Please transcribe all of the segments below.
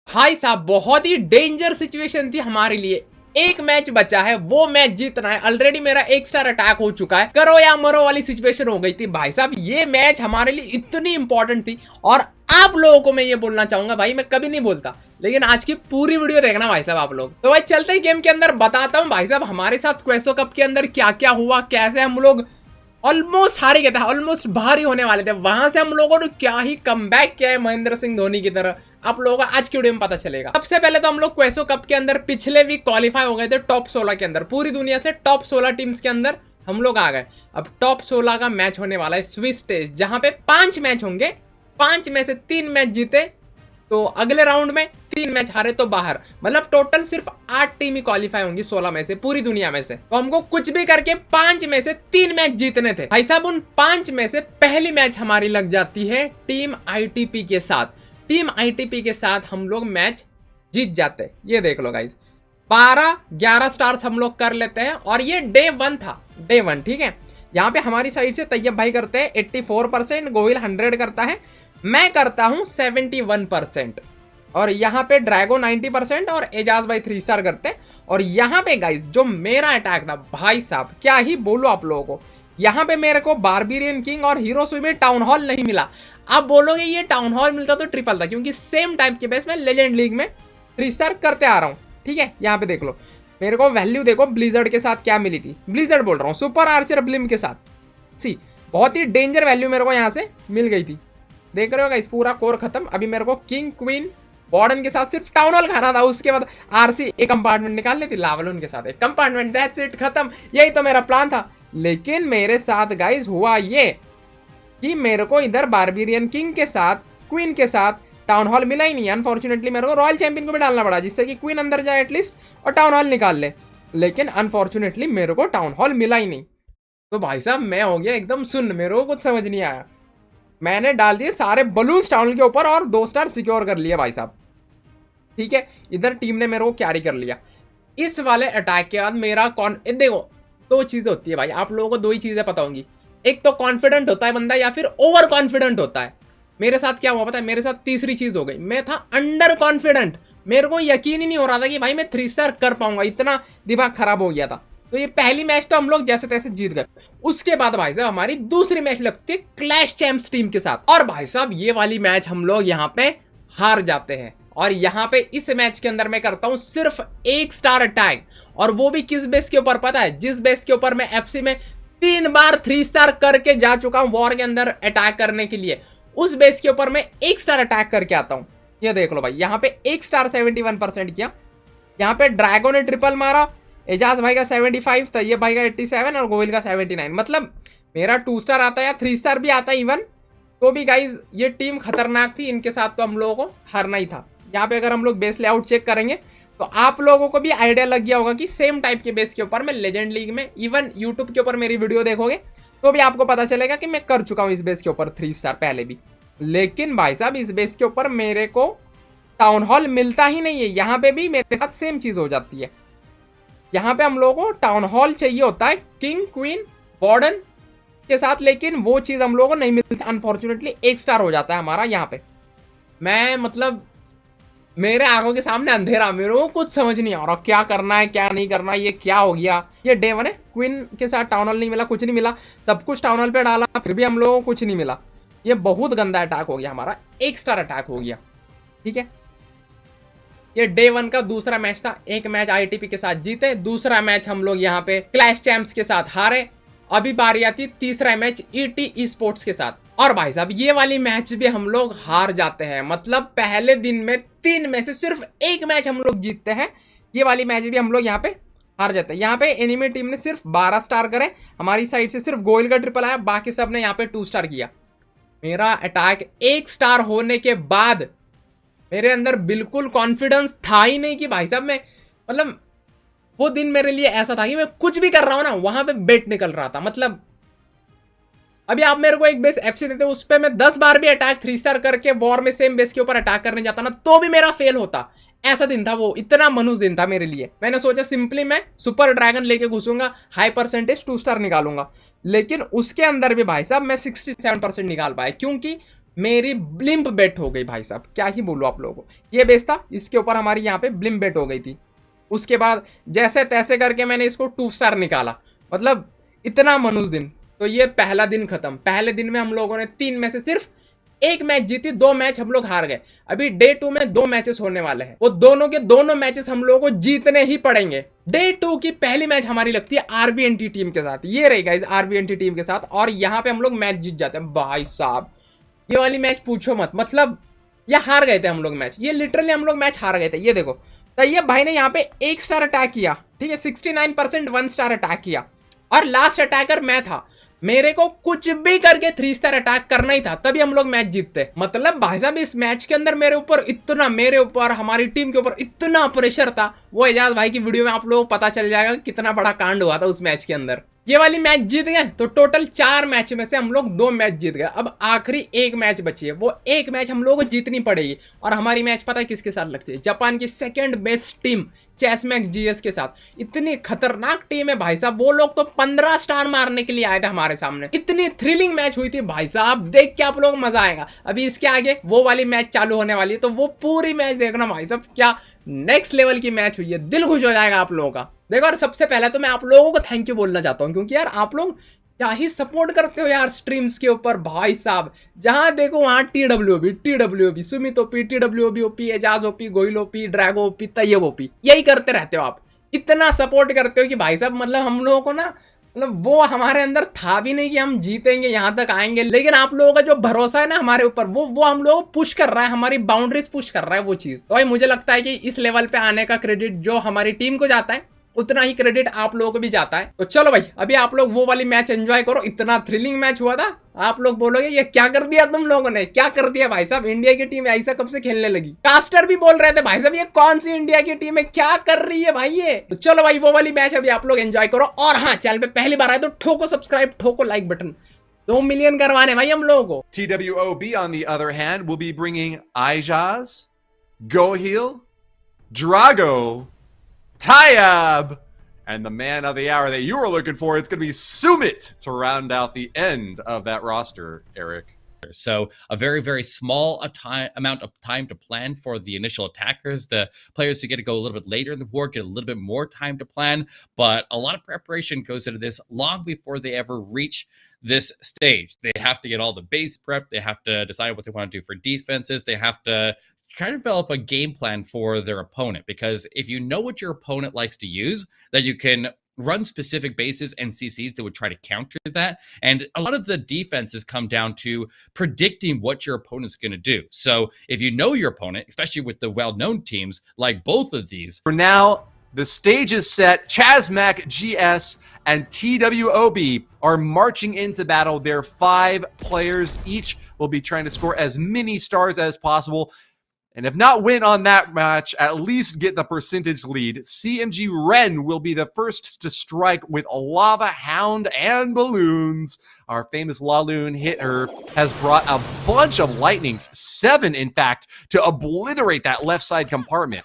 भाई साहब बहुत ही डेंजर सिचुएशन थी हमारे लिए। एक मैच बचा है, वो मैच जीतना है। ऑलरेडी मेरा एक स्टार अटैक हो चुका है, करो या मरो वाली सिचुएशन हो गई थी। भाई साहब ये मैच हमारे लिए इतनी इंपॉर्टेंट थी, और आप लोगों को मैं ये बोलना चाहूंगा, भाई मैं कभी नहीं बोलता, लेकिन आज की पूरी वीडियो देखना भाई साहब आप लोग। तो भाई चलते ही गेम के अंदर बताता हूँ भाई साहब हमारे साथ क्वेसो कप के अंदर क्या क्या हुआ, कैसे हम लोग ऑलमोस्ट हार ही गए थे, ऑलमोस्ट बाहर ही होने वाले थे, वहां से हम लोगों ने क्या ही कमबैक किया है महेंद्र सिंह धोनी की तरह। आप लोगों को आज की वीडियो में पता चलेगा। सबसे पहले तो हम लोग क्वेसो कप के अंदर पिछले वीक क्वालिफाई हो गए थे टॉप 16 के अंदर। पूरी दुनिया से टॉप 16 टीम्स के अंदर हम लोग आ गए। अब टॉप 16 का मैच होने वाला है स्विस टेस्ट, जहां पे 5 मैच होंगे। 5 में से 3 मैच जीते तो अगले राउंड में, 3 मैच हारे तो बाहर। मतलब टोटल सिर्फ 8 टीम ही क्वालिफाई होंगी 16 में से, पूरी दुनिया में से। तो हमको कुछ भी करके 5 में से 3 मैच जीतने थे भाई साहब। उन 5 में से पहली मैच हमारी लग जाती है टीम आईटीपी के साथ। टीम आईटीपी के साथ हम लोग मैच जीत जाते हैं। ये देख लो गाइज, 12-11 स्टार्स हम लोग कर लेते हैं, और ये डे 1 था, डे 1 ठीक है। यहाँ पे हमारी साइड से तैयब भाई करते हैं 84%, गोहिल 100 करता है, मैं करता हूं 71%, और यहाँ पे ड्रैगो 90% और एजाज भाई 3 स्टार करते। और यहाँ पे गाइज जो मेरा अटैक था भाई साहब, क्या ही बोलो आप लोगों को। यहाँ पे मेरे को बारबेरियन किंग और हीरो स्विमी टाउन हॉल नहीं मिला। आप बोलोगे ये टाउन हॉल मिलता तो ट्रिपल था, क्योंकि सेम टाइप के बेस में लेजेंड लीग में 3 स्टार करते आ रहा हूँ, ठीक है। यहाँ पे देख लो मेरे को वैल्यू, देखो ब्लिजर्ड के साथ क्या मिली थी, ब्लिजर्ड बोल रहा हूँ, सुपर आर्चर ब्लिम के साथ। सी बहुत ही डेंजर वैल्यू मेरे को यहाँ से मिल गई थी। देख रहे हो गाइस, पूरा कोर खत्म। अभी मेरे को किंग क्वीन वार्डन के साथ सिर्फ टाउन हॉल खाना था, उसके बाद आरसी एक कंपार्टमेंट निकाल लेती, लावलून के साथ एक कंपार्टमेंट, दैट्स इट, खत्म। यही तो मेरा प्लान था। लेकिन मेरे साथ गाइस हुआ ये कि मेरे को इधर बारबेरियन किंग के साथ, क्वीन के साथ टाउन हॉल मिला ही नहीं। अनफॉर्चुनेटली मेरे को रॉयल चैंपियन को भी डालना पड़ा, जिससे कि क्वीन अंदर जाए एटलीस्ट और टाउन हॉल निकाल ले। लेकिन अनफॉर्चुनेटली मेरे को टाउन हॉल मिला ही नहीं। तो भाई साहब मैं हो गया एकदम सुन्न, मेरे को कुछ समझ नहीं आया। मैंने डाल दिए सारे बलून्स टाउन के ऊपर और 2 स्टार सिक्योर कर लिए भाई साहब, ठीक है। इधर टीम ने मेरे को कैरी कर लिया। इस वाले अटैक के बाद मेरा देखो 2 चीजें होती है भाई, आप लोगों को 2 ही चीजें पता होंगी। एक तो कॉन्फिडेंट होता है बंदा, या फिर ओवर कॉन्फिडेंट होता है। मेरे साथ क्या हुआ पता है, मेरे साथ तीसरी चीज हो गई, मैं था अंडर कॉन्फिडेंट। मेरे को यकीन ही नहीं हो रहा था कि भाई मैं 3 स्टार कर पाऊंगा, इतना दिमाग खराब हो गया था। तो ये पहली मैच तो हम लोग जैसे तैसे जीत गए। उसके बाद भाई साहब हमारी दूसरी मैच लगती है क्लैश चैंप्स टीम के साथ, और भाई साहब ये वाली मैच हम लोग यहाँ पे हार जाते हैं। और यहाँ पे इस मैच के अंदर मैं करता हूँ सिर्फ 1 स्टार अटैक, और वो भी किस बेस के ऊपर पता है, जिस बेस के ऊपर मैं एफसी में 3 बार 3 स्टार करके जा चुका हूँ वॉर के अंदर अटैक करने के लिए। उस बेस के ऊपर मैं 1 स्टार अटैक करके आता हूँ। ये देख लो भाई, यहाँ पे 1 स्टार 71% किया। यहाँ पे ड्रैगो ने ट्रिपल मारा, एजाज भाई का 75, तैयब भाई का 87 और गोविल का 79। मतलब मेरा 2 स्टार आता है या 3 स्टार भी आता है इवन, तो भी गाइज ये टीम खतरनाक थी। इनके साथ तो हम लोगों को हारना ही था। यहाँ पे अगर हम लोग बेस लेआउट चेक करेंगे तो आप लोगों को भी आइडिया लग गया होगा कि सेम टाइप के बेस के ऊपर मैं लेजेंड लीग में, इवन यूट्यूब के ऊपर मेरी वीडियो देखोगे तो भी आपको पता चलेगा कि मैं कर चुका हूँ इस बेस के ऊपर 3 स्टार पहले भी। लेकिन भाई साहब इस बेस के ऊपर मेरे को टाउन हॉल मिलता ही नहीं है। यहाँ पे भी मेरे साथ सेम चीज हो जाती है। यहाँ पे हम लोगों को टाउन हॉल चाहिए होता है किंग क्वीन वार्डन के साथ, लेकिन वो चीज हम लोगों को नहीं मिलती। अनफॉर्चुनेटली 1 स्टार हो जाता है हमारा यहाँ पे। मैं मतलब मेरे आंखों के सामने अंधेरा, मेरे को कुछ समझ नहीं आ रहा क्या करना है क्या नहीं करना है, ये क्या हो गया। ये डे 1 है, क्वीन के साथ टाउन हॉल नहीं मिला, कुछ नहीं मिला, सब कुछ टाउन हॉल पे डाला, फिर भी हम लोगों को कुछ नहीं मिला। ये बहुत गंदा अटैक हो गया हमारा, 1 स्टार अटैक हो गया, ठीक है। ये डे 1 का दूसरा मैच था। 1 मैच आईटीपी के साथ जीते, दूसरा मैच हम लोग यहाँ पे क्लैश चैंप्स के साथ हारे। अभी बारी आती तीसरा मैच ईटी स्पोर्ट्स के साथ, और भाई साहब ये वाली मैच भी हम लोग हार जाते हैं। मतलब पहले दिन में 3 में से सिर्फ 1 मैच हम लोग जीतते हैं। ये वाली मैच भी हम लोग यहाँ पे हार जाते हैं। यहाँ पे एनिमी टीम ने सिर्फ 12 स्टार करे, हमारी साइड से सिर्फ गोयल का ट्रिपल आया, बाकी सब ने यहाँ पे 2 स्टार किया। मेरा अटैक 1 स्टार होने के बाद मेरे अंदर बिल्कुल कॉन्फिडेंस था ही नहीं कि भाई साहब मैं, मतलब वो दिन मेरे लिए ऐसा था कि मैं कुछ भी कर रहा हूं ना वहां पे बेट निकल रहा था। मतलब अभी आप मेरे को एक बेस एफसी देते, उस पर मैं 10 बार भी अटैक 3 स्टार करके वॉर में सेम बेस के ऊपर अटैक करने जाता ना, तो भी मेरा फेल होता। ऐसा दिन था वो, इतना मनुष्य दिन था मेरे लिए। मैंने सोचा सिंपली मैं सुपर ड्रैगन लेके घुसूंगा, हाई परसेंटेज 2 स्टार निकालूंगा। लेकिन उसके अंदर भी भाई साहब मैं 67% निकाल पाया, क्योंकि मेरी ब्लिम्प बेट हो गई भाई साहब, क्या ही बोलूँ आप लोगों को। ये बेस था, इसके ऊपर हमारी यहाँ पे ब्लिम्प बेट हो गई थी। उसके बाद जैसे तैसे करके मैंने इसको 2 स्टार निकाला, मतलब इतना मनुष्य दिन। तो ये पहला दिन खत्म। पहले दिन में हम लोगों ने 3 में से सिर्फ 1 मैच जीती, 2 मैच हम लोग हार गए। अभी डे 2 में 2 मैचेस होने वाले हैं, वो दोनों के दोनों मैचेस हम लोगों को जीतने ही पड़ेंगे। डे 2 की पहली मैच हमारी लगती है आरबीएनटी टीम के साथ, ये रही गाइस आरबीएनटी टीम के साथ, और यहाँ पे हम लोग मैच जीत जाते हैं भाई साहब। ये वाली मैच पूछो मत, मतलब ये हार गए थे हम लोग मैच, ये लिटरली हम लोग मैच हार गए थे। ये देखो तैयब भाई ने यहाँ पे 1 स्टार अटैक किया, ठीक है, 69% 1 स्टार अटैक किया, और लास्ट अटैकर मैं था। मेरे को कुछ भी करके 3 स्टार अटैक करना ही था, तभी हम लोग मैच जीतते। मतलब भाई साहब इस मैच के अंदर मेरे ऊपर हमारी टीम के ऊपर इतना प्रेशर था। वो एजाज भाई की वीडियो में आप लोगों को पता चल जाएगा कितना बड़ा कांड हुआ था उस मैच के अंदर। ये वाली मैच जीत गए तो टोटल 4 मैच में से हम लोग 2 मैच जीत गए। अब आखिरी 1 मैच बची है, वो 1 मैच हम लोगों को जीतनी पड़ेगी। और हमारी मैच पता है किसके साथ लगती है? जापान की सेकंड बेस्ट टीम चेसमैक्स जीएस के साथ। इतनी खतरनाक टीम है भाई साहब, वो लोग तो 15 स्टार मारने के लिए आए थे हमारे सामने। इतनी थ्रिलिंग मैच हुई थी भाई साहब, देख के आप लोग मजा आएगा। अभी इसके आगे वो वाली मैच चालू होने वाली है, तो वो पूरी मैच देखना भाई साहब, क्या नेक्स्ट लेवल की मैच हुई है, दिल खुश हो जाएगा आप लोगों का। देखो और सबसे पहले तो मैं आप लोगों को थैंक यू बोलना चाहता हूँ, क्योंकि यार आप लोग क्या ही सपोर्ट करते हो यार स्ट्रीम्स के ऊपर भाई साहब। जहां देखो वहां TWOB, Sumit OP, TWOB OP, Ajaz OP, Goel OP, Drago OP, Tayyab OP, यही करते रहते हो आप। इतना सपोर्ट करते हो कि भाई साहब मतलब हम लोगों को ना, मतलब वो हमारे अंदर था भी नहीं कि हम जीतेंगे, यहाँ तक आएंगे। लेकिन आप लोगों का जो भरोसा है ना हमारे ऊपर, वो हम लोगों को पुश कर रहा है, हमारी बाउंड्रीज पुश कर रहा है वो चीज। तो भाई मुझे लगता है कि इस लेवल पे आने का क्रेडिट जो हमारी टीम को जाता है, उतना ही क्रेडिट आप लोगों को भी जाता है। तो चलो भाई अभी आप लोग वो वाली मैच एंजॉय करो। इतना थ्रिलिंग मैच हुआ था, आप लोग बोलोगे ये क्या कर दिया तुम लोगों ने, क्या कर दिया भाई साहब, इंडिया की टीम ऐसा कब से खेलने लगी। कास्टर भी बोल रहे थे भाई साहब ये कौन सी इंडिया की टीम है, क्या कर रही है भाई ये। तो चलो भाई वो वाली मैच अभी आप लोग एंजॉय करो। और हाँ, चैनल पे पहली बार आए तो ठोको सब्सक्राइब, ठोको लाइक बटन। 2 मिलियन करवाने भाई हम लोगों को। TWOB, on the other hand, will be bringing Ijaz, Gohil, Drago, Tayyab, and the man of the hour that you were looking for. It's going to be Sumit to round out the end of that roster, Eric. So a very, very small amount of time to plan for the initial attackers. The players who get to go a little bit later in the war get a little bit more time to plan, but a lot of preparation goes into this long before they ever reach this stage. They have to get all the base prep. They have to decide what they want to do for defenses. They have to try to develop a game plan for their opponent, because if you know what your opponent likes to use, that you can run specific bases and CCs that would try to counter that. And a lot of the defenses come down to predicting what your opponent's going to do. So if you know your opponent, especially with the well-known teams like both of these. For now, the stage is set. Chasmac GS and TWOB are marching into battle. Their 5 players each will be trying to score as many stars as possible. And if not win on that match, at least get the percentage lead. CMG Ren will be the first to strike with a Lava Hound and balloons. Our famous Laloon hitter has brought a bunch of lightnings, 7 in fact, to obliterate that left side compartment.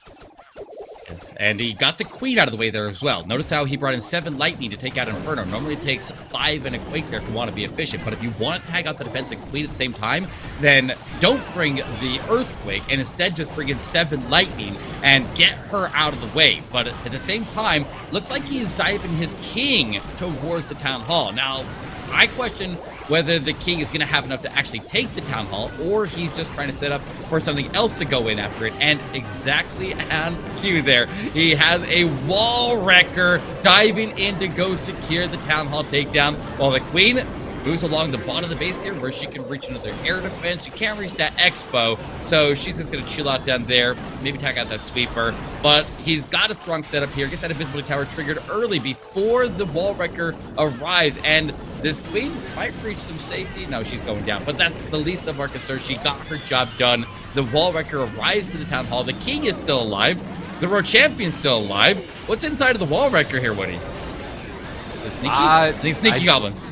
Yes, and he got the Queen out of the way there as well. Notice how he brought in 7 Lightning to take out Inferno. Normally it takes 5 and a Quake there if you want to be efficient, but if you want to tag out the defensive Queen at the same time, then don't bring the Earthquake and instead just bring in 7 Lightning and get her out of the way. But at the same time, looks like he's diving his King towards the Town Hall. Now, I question whether the King is going to have enough to actually take the Town Hall, or he's just trying to set up for something else to go in after it. And exactly on cue there, he has a Wall Wrecker diving in to go secure the Town Hall takedown, while the Queen moves along the bottom of the base here where she can reach another air defense. She can't reach that Expo, so she's just going to chill out down there, maybe tag out that sweeper. But he's got a strong setup here. Gets that invisibility tower triggered early before the Wall Wrecker arrives, and this Queen might reach some safety. No, she's going down, but that's the least of our concern. She got her job done. The Wall Wrecker arrives to the Town Hall. The King is still alive. The World Champion's still alive. What's inside of the Wall Wrecker here, Woody? The sneakies? I think sneaky goblins.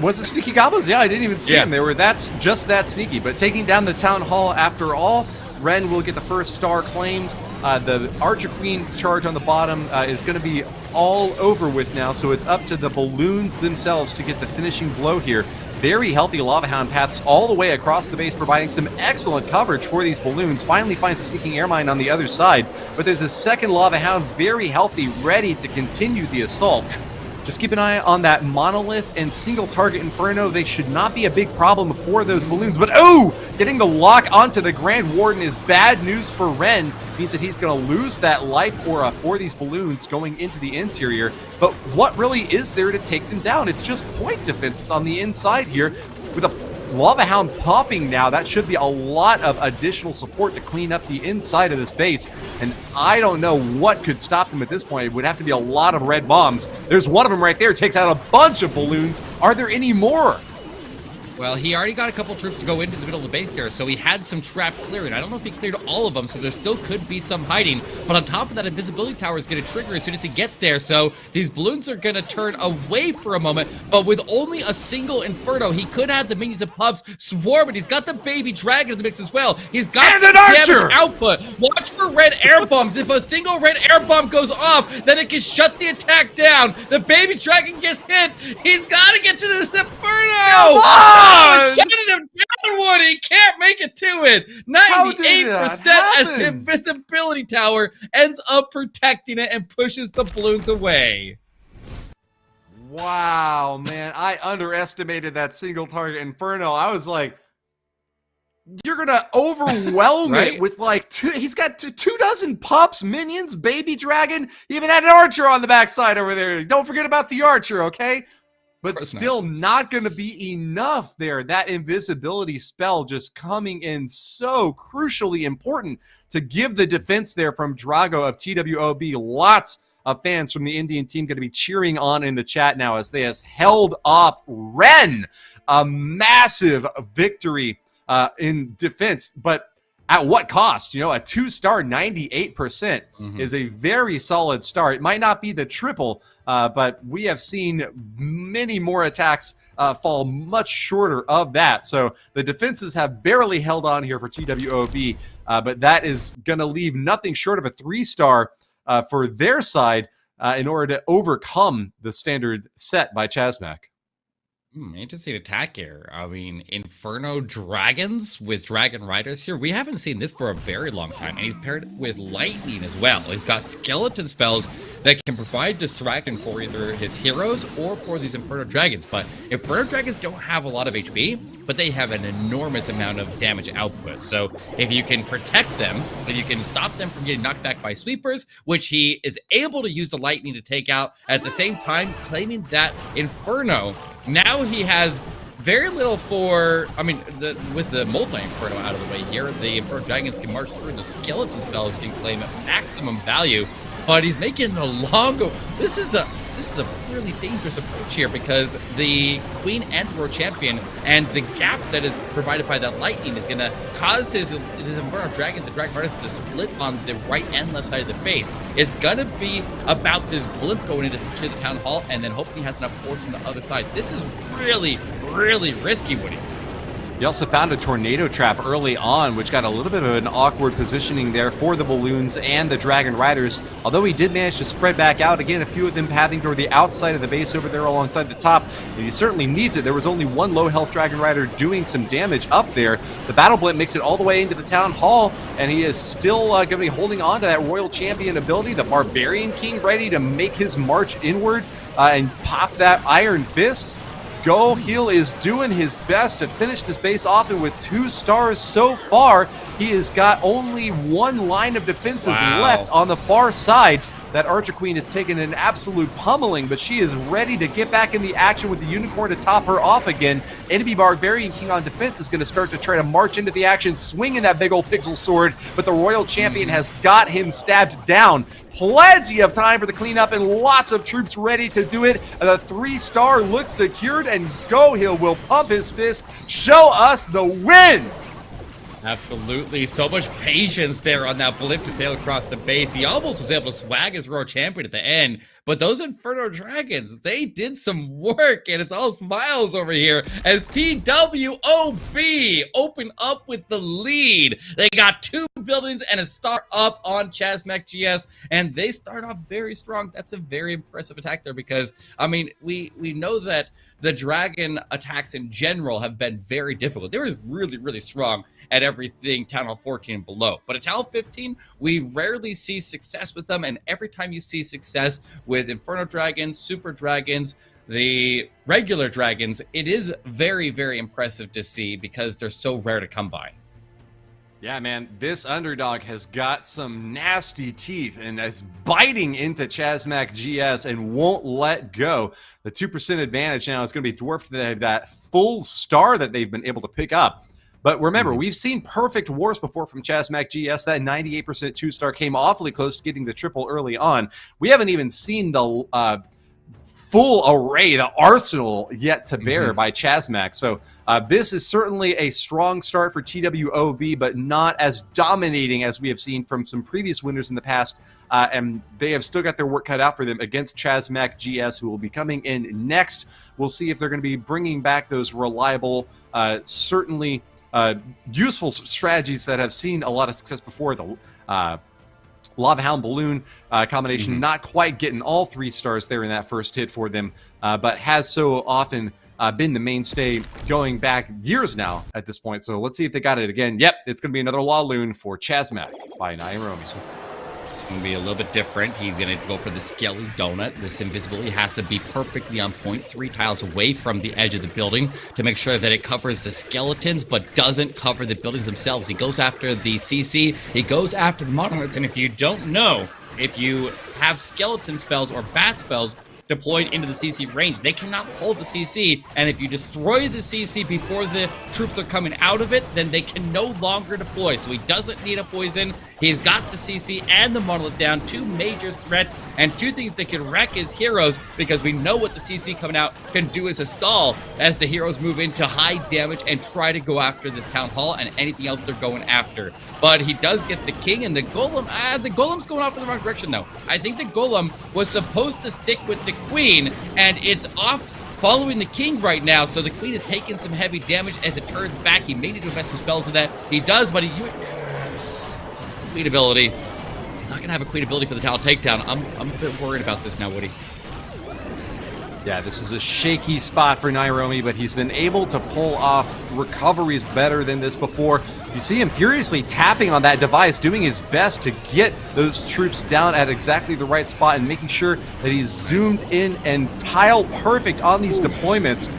Was it sneaky goblins? Yeah, I didn't even see them. They were just that sneaky. But taking down the Town Hall after all, Ren will get the first star claimed. The Archer Queen charge on the bottom is going to be all over with now, so it's up to the balloons themselves to get the finishing blow here. very healthy Lava Hound paths all the way across the base, providing some excellent coverage for these balloons. Finally finds a sneaking air mine on the other side, but there's a second Lava Hound, very healthy, ready to continue the assault. Just keep an eye on that Monolith and single target Inferno. They should not be a big problem for those balloons. But oh, getting the lock onto the Grand Warden is bad news for Ren. Means that he's going to lose that life aura for these balloons going into the interior. But what really is there to take them down? It's just point defenses on the inside here with a Lava Hound popping now. That should be a lot of additional support to clean up the inside of this base. And I don't know what could stop them at this point. It would have to be a lot of red bombs. There's one of them right there. Takes out a bunch of balloons. Are there any more? Well, he already got a couple troops to go into the middle of the base there, so he had some trap clearing. I don't know if he cleared all of them, so there still could be some hiding. But on top of that, invisibility tower is going to trigger as soon as he gets there, so these balloons are going to turn away for a moment. But with only a single Inferno, he could have the minions and pups swarming. He's got the baby dragon in the mix as well. He's got the damage output. Watch for red air bombs. If a single red air bomb goes off, then it can shut the attack down. The baby dragon gets hit. He's got to get to this Inferno. Oh, shutting him down, Woody. He can't make it to it. 98% as the invisibility tower ends up protecting it and pushes the balloons away. Wow, man. I underestimated that single target Inferno. I was like, you're going to overwhelm right? it with like he's got 24 pups, minions, baby dragon. He even had an archer on the backside over there. Don't forget about the archer, okay? But still not going to be enough there. That invisibility spell just coming in so crucially important to give the defense there from Drago of TWOB. Lots of fans from the Indian team going to be cheering on in the chat now as they has held off Ren. A massive victory in defense, but at what cost? You know, a 2-star 98% is a very solid start. It might not be the triple, but we have seen many more attacks fall much shorter of that. So the defenses have barely held on here for TWOB, but that is going to leave nothing short of a 3-star for their side in order to overcome the standard set by Chazmac. Interesting attack here. I mean, Inferno Dragons with Dragon Riders here. We haven't seen this for a very long time. And he's paired with Lightning as well. He's got skeleton spells that can provide distraction for either his heroes or for these Inferno Dragons. But Inferno Dragons don't have a lot of HP, but they have an enormous amount of damage output. So if you can protect them, if you can stop them from getting knocked back by sweepers, which he is able to use the Lightning to take out, at the same time claiming that Inferno, now he has very little for, I mean, with the multi-Inferno out of the way here, the Inferno Dragons can march through, the skeleton spells can claim maximum value, but he's making the longo. This is a really dangerous approach here because the Queen and World Champion and the gap that is provided by that Lightning is going to cause his Inferno Dragons, the Dragon Riders, to split on the right and left side of the face. It's going to be about this blimp going in to secure the Town Hall and then hoping he has enough force on the other side. This is really, really risky, Woody. He also found a tornado trap early on, which got a little bit of an awkward positioning there for the balloons and the Dragon Riders. Although he did manage to spread back out, again, a few of them pathing toward the outside of the base over there alongside the top, and he certainly needs it. There was only one low-health Dragon Rider doing some damage up there. The Battle Blimp makes it all the way into the Town Hall, and he is still going to be holding on to that Royal Champion ability. The Barbarian King ready to make his march inward and pop that Iron Fist. Gohill is doing his best to finish this base off, and with 2 stars so far, he has got only one line of defenses left on the far side. That Archer Queen has taken an absolute pummeling, but she is ready to get back in the action with the Unicorn to top her off again. Enemy Barbarian King on defense is going to start to try to march into the action, swinging that big old pixel sword, but the Royal Champion has got him stabbed down. Plenty of time for the cleanup and lots of troops ready to do it. The 3-star looks secured, and Gohill will pump his fist, show us the win. Absolutely. So much patience there on that blimp to sail across the base. He almost was able to swag his Royal Champion at the end, but those Inferno Dragons, they did some work, and it's all smiles over here as TWOB open up with the lead. They got 2 buildings and a star up on Chazmac GS, and they start off very strong. That's a very impressive attack there because, I mean, we know that the dragon attacks in general have been very difficult. They were really, really strong at everything Town Hall 14 and below. But at Town Hall 15, we rarely see success with them. And every time you see success with Inferno Dragons, Super Dragons, the regular dragons, it is very, very impressive to see because they're so rare to come by. Yeah, man, this underdog has got some nasty teeth and is biting into Chazmac GS and won't let go. The 2% advantage now is going to be dwarfed by that full star that they've been able to pick up. But remember, we've seen perfect wars before from Chazmac GS. That 98% 2-star came awfully close to getting the triple early on. We haven't even seen the full array, the arsenal yet to bear by Chazmac. So this is certainly a strong start for TWOB, but not as dominating as we have seen from some previous winners in the past. And they have still got their work cut out for them against Chazmac GS, who will be coming in next. We'll see if they're going to be bringing back those reliable, certainly useful strategies that have seen a lot of success before. The Lava Hound Balloon combination, not quite getting all 3 stars there in that first hit for them, but has so often been the mainstay going back years now at this point. So let's see if they got it again. Yep, it's going to be another Laloon for Chazmac by Nairomi. It's going to be a little bit different. He's going to go for the Skelly Donut. This invisibility has to be perfectly on point, 3 tiles away from the edge of the building to make sure that it covers the skeletons but doesn't cover the buildings themselves. He goes after the CC. He goes after the monolith. And if you don't know, if you have skeleton spells or bat spells deployed into the CC range, they cannot hold the CC, and if you destroy the CC before the troops are coming out of it, then they can no longer deploy. So he doesn't need a poison. He's got the CC and the monolith down, 2 major threats, and 2 things that can wreck his heroes, because we know what the CC coming out can do as a stall as the heroes move into high damage and try to go after this town hall and anything else they're going after. But he does get the king, and the golem's going off in the wrong direction though. I think the golem was supposed to stick with the queen, and it's off following the king right now, so the queen is taking some heavy damage as it turns back. He may need to invest some spells in that. He does, but his queen ability, he's not going to have a queen ability for the tower takedown. I'm a bit worried about this now, Woody. Yeah, this is a shaky spot for Nairomi, but he's been able to pull off recoveries better than this before. You see him furiously tapping on that device, doing his best to get those troops down at exactly the right spot and making sure that he's zoomed in and tile perfect on these deployments.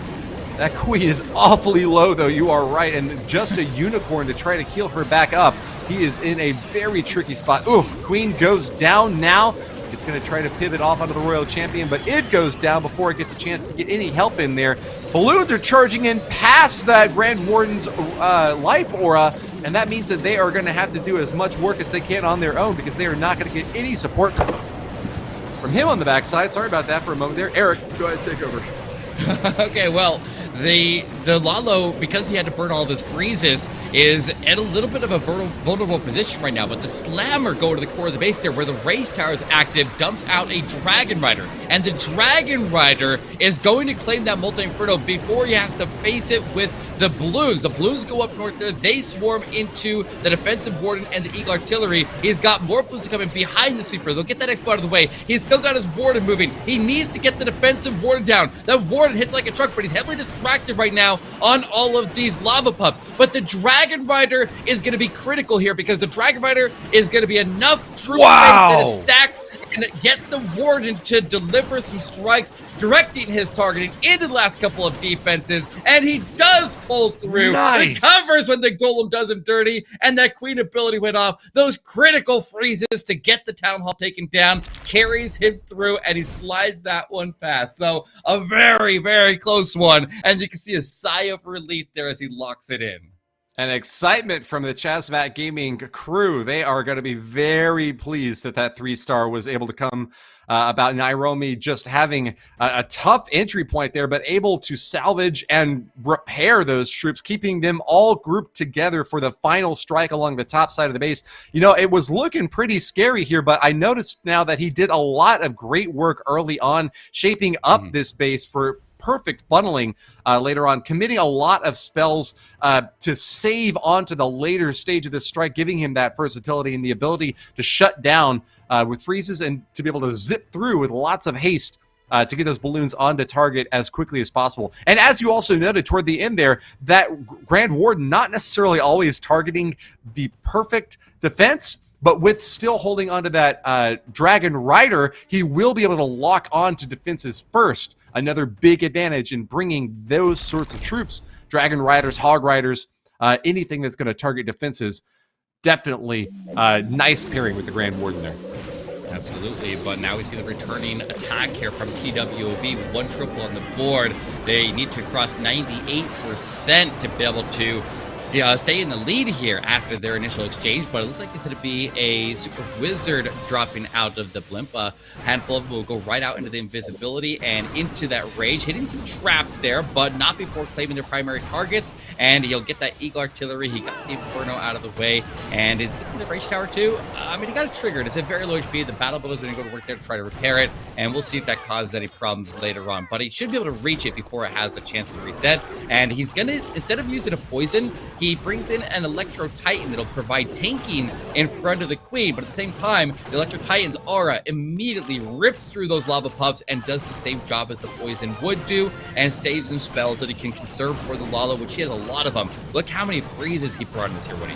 That queen is awfully low, though, you are right, and just a unicorn to try to heal her back up. He is in a very tricky spot. Ooh, queen goes down now. It's going to try to pivot off onto the Royal Champion, but it goes down before it gets a chance to get any help in there. Balloons are charging in past that Grand Warden's life aura, and that means that they are going to have to do as much work as they can on their own because they are not going to get any support from him on the backside. Sorry about that for a moment there. Eric, go ahead and take over. Okay, well, the Lalo, because he had to burn all of his freezes, is in a little bit of a vulnerable position right now, but the Slammer going to the core of the base there where the Rage Tower is active dumps out a Dragon Rider, and the Dragon Rider is going to claim that Multi-Inferno before he has to face it with the Blues. The Blues go up north there. They swarm into the Defensive Warden and the Eagle Artillery. He's got more Blues to come in behind the Sweeper. They'll get that X-Bar out of the way. He's still got his Warden moving. He needs to get the Defensive Warden down. That Warden hits like a truck, but he's heavily distracted right now on all of these lava pups. But the Dragon Rider is going to be critical here because the Dragon Rider is going to be enough troop space that it stacks and it gets the Warden to deliver some strikes, directing his targeting into the last couple of defenses, and he does pull through. Nice. Recovers when the Golem does him dirty, and that Queen ability went off. Those critical freezes to get the Town Hall taken down, carries him through, and he slides that one past. So a very, very close one, and you can see a sigh of relief there as he locks it in. And excitement from the Chazmac Gaming crew. They are going to be very pleased that that 3-star was able to come about Nairomi just having a tough entry point there, but able to salvage and repair those troops, keeping them all grouped together for the final strike along the top side of the base. You know, it was looking pretty scary here, but I noticed now that he did a lot of great work early on, shaping up this base for perfect funneling later on, committing a lot of spells to save onto the later stage of this strike, giving him that versatility and the ability to shut down with freezes and to be able to zip through with lots of haste to get those balloons onto target as quickly as possible. And as you also noted toward the end there, that Grand Warden not necessarily always targeting the perfect defense, but with still holding onto that Dragon Rider, he will be able to lock on to defenses first. Another big advantage in bringing those sorts of troops, Dragon Riders, Hog Riders, anything that's going to target defenses. Definitely nice pairing with the Grand Warden there. Absolutely, but now we see the returning attack here from TWOB with 1 triple on the board. They need to cross 98% to be able to stay in the lead here after their initial exchange, but it looks like it's going to be a Super Wizard dropping out of the blimp. A handful of them will go right out into the invisibility and into that rage, hitting some traps there, but not before claiming their primary targets, and he'll get that Eagle Artillery. He got the Inferno out of the way, and is getting the Rage Tower too. I mean, he got it triggered. It's a very low HP. The Battle Builder is going to go to work there to try to repair it, and we'll see if that causes any problems later on, but he should be able to reach it before it has a chance to reset, and he's going to, instead of using a poison, he brings in an Electro Titan that'll provide tanking in front of the Queen, but at the same time, the Electro Titan's aura immediately rips through those lava pups and does the same job as the poison would do, and saves him spells that he can conserve for the Lalo, which he has a lot of them. Look how many freezes he brought in this here, Woody.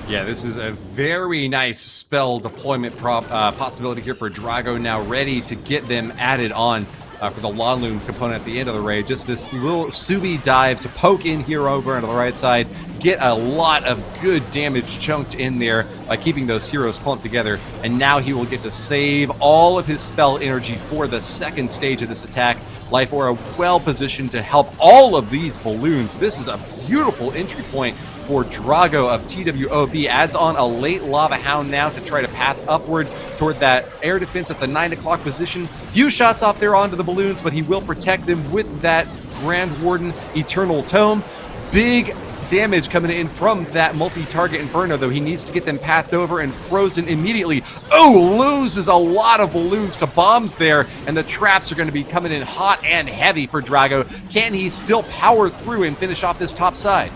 Yeah, this is a very nice spell deployment possibility here for Drago, now ready to get them added on for the Laloon component at the end of the raid. Just this little Subi dive to poke in here over on the right side, get a lot of good damage chunked in there by keeping those heroes clumped together, and now he will get to save all of his spell energy for the second stage of this attack. Life Aura well positioned to help all of these balloons. This is a beautiful entry point for Drago of TWOB. Adds on a late Lava Hound now to try to path upward toward that air defense at the 9 o'clock position. Few shots off there onto the balloons, but he will protect them with that Grand Warden Eternal Tome. Big damage coming in from that multi-target Inferno, though. He needs to get them pathed over and frozen immediately. Oh, loses a lot of balloons to bombs there, and the traps are going to be coming in hot and heavy for Drago. Can he still power through and finish off this top side?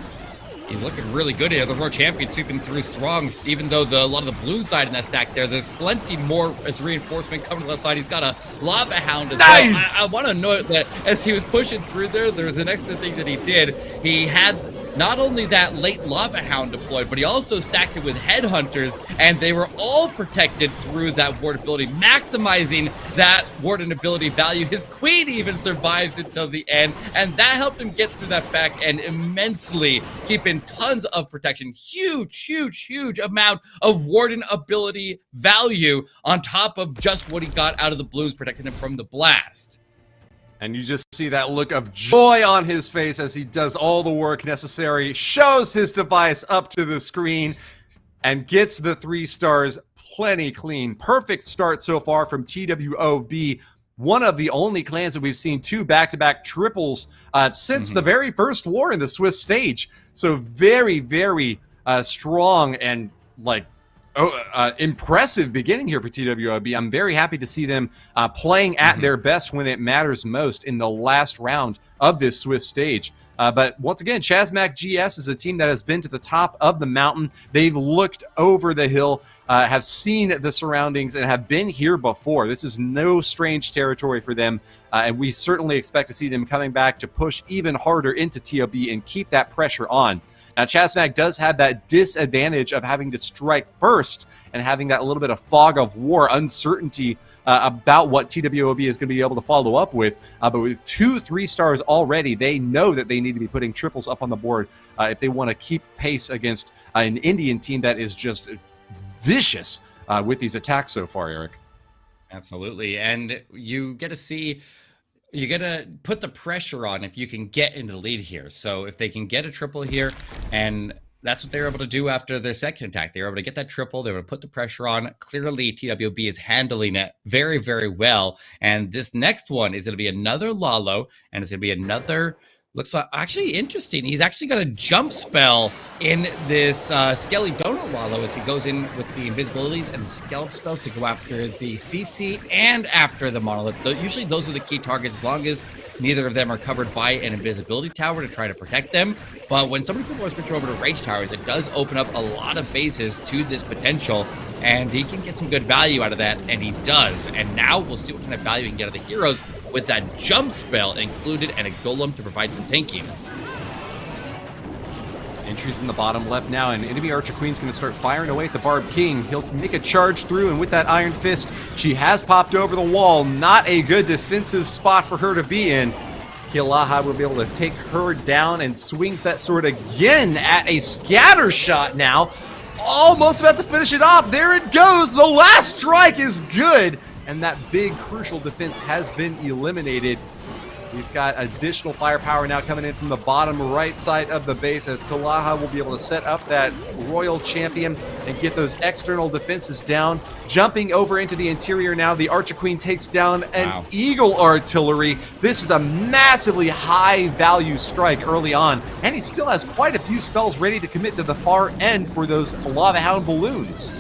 He's looking really good here. The Roar Champion sweeping through strong, even though a lot of the blues died in that stack there. There's plenty more as reinforcement coming to the left side. He's got a Lava Hound as well. I want to note that as he was pushing through there was an extra thing that he did. He had not only that late Lava Hound deployed, but he also stacked it with Headhunters, and they were all protected through that Ward ability, maximizing that Warden ability value. His Queen even survives until the end, and that helped him get through that back end immensely, keeping tons of protection. Huge amount of Warden ability value on top of just what he got out of the blues, protecting him from the blast. And you just see that look of joy on his face as he does all the work necessary, shows his device up to the screen, and gets the 3 stars plenty clean. Perfect start so far from TWOB. One of the only clans that we've seen 2 back-to-back triples since the very first war in the Swiss stage. So very strong and impressive beginning here for TWOB. I'm very happy to see them playing at their best when it matters most in the last round of this Swiss stage. But once again, Chazmac GS is a team that has been to the top of the mountain. They've looked over the hill, have seen the surroundings, and have been here before. This is no strange territory for them, and we certainly expect to see them coming back to push even harder into TOB and keep that pressure on. Now, Chazmac does have that disadvantage of having to strike first and having that little bit of fog of war, uncertainty about what TWOB is going to be able to follow up with. But with 2 3 stars already, they know that they need to be putting triples up on the board if they want to keep pace against an Indian team that is just vicious with these attacks so far, Eric. Absolutely. And you get to see... You got to put the pressure on if you can get into the lead here. So if they can get a triple here, and that's what they were able to do after their second attack. They were able to get that triple. They were able to put the pressure on. Clearly, TWOB is handling it very well. And this next one is going to be another Lalo, and it's going to be another... Looks like actually interesting. He's actually got a jump spell in this Skelly Donut Lalo as he goes in with the invisibilities and the scallop spells to go after the CC and after the monolith. Usually those are the key targets as long as neither of them are covered by an invisibility tower to try to protect them. But when so many people are switching over to Rage Towers, it does open up a lot of bases to this potential. and he can get some good value out of that, and he does. And now we'll see what kind of value he can get out of the heroes with that jump spell included and a golem to provide some tanking. Entries in the bottom left now, and enemy Archer Queen's going to start firing away at the Barb King. He'll make a charge through, and with that Iron Fist, she has popped over the wall. Not a good defensive spot for her to be in. Kilaha will be able to take her down and swings that sword again at a scatter shot now. Almost about to finish it off. There it goes. The last strike is good, and that big crucial defense has been eliminated. We've got additional firepower now coming in from the bottom right side of the base as Kilaha will be able to set up that Royal Champion and get those external defenses down. Jumping over into the interior now, the Archer Queen takes down an Eagle Artillery. This is a massively high value strike early on, and he still has quite a few spells ready to commit to the far end for those Lava Hound balloons.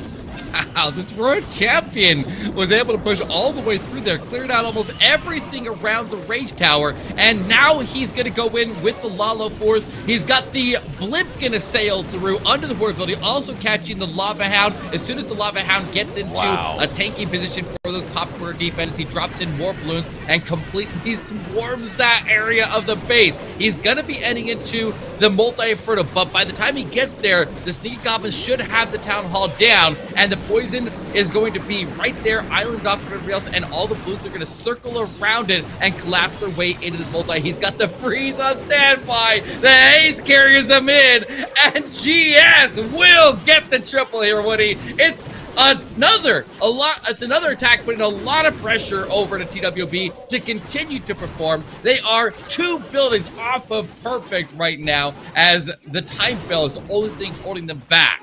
Wow, this Royal Champion was able to push all the way through there, cleared out almost everything around the Rage Tower, and now he's going to go in with the Lalo Force. He's got the Blimp going to sail through under the Ward Building, also catching the Lava Hound. As soon as the Lava Hound gets into a tanking position for those top corner defenses, he drops in more balloons and completely swarms that area of the base. He's going to be ending into the Multi-Inferno, but by the time he gets there, the Sneaky Goblins should have the Town Hall down, and the poison is going to be right there, islanded off of everybody else, and all the balloons are going to circle around it and collapse their way into this multi. He's got the freeze on standby. The haze carries them in, and GS will get the triple here, Woody. It's another attack putting a lot of pressure over to TWB to continue to perform. They are 2 buildings off of perfect right now, as the time bell is the only thing holding them back.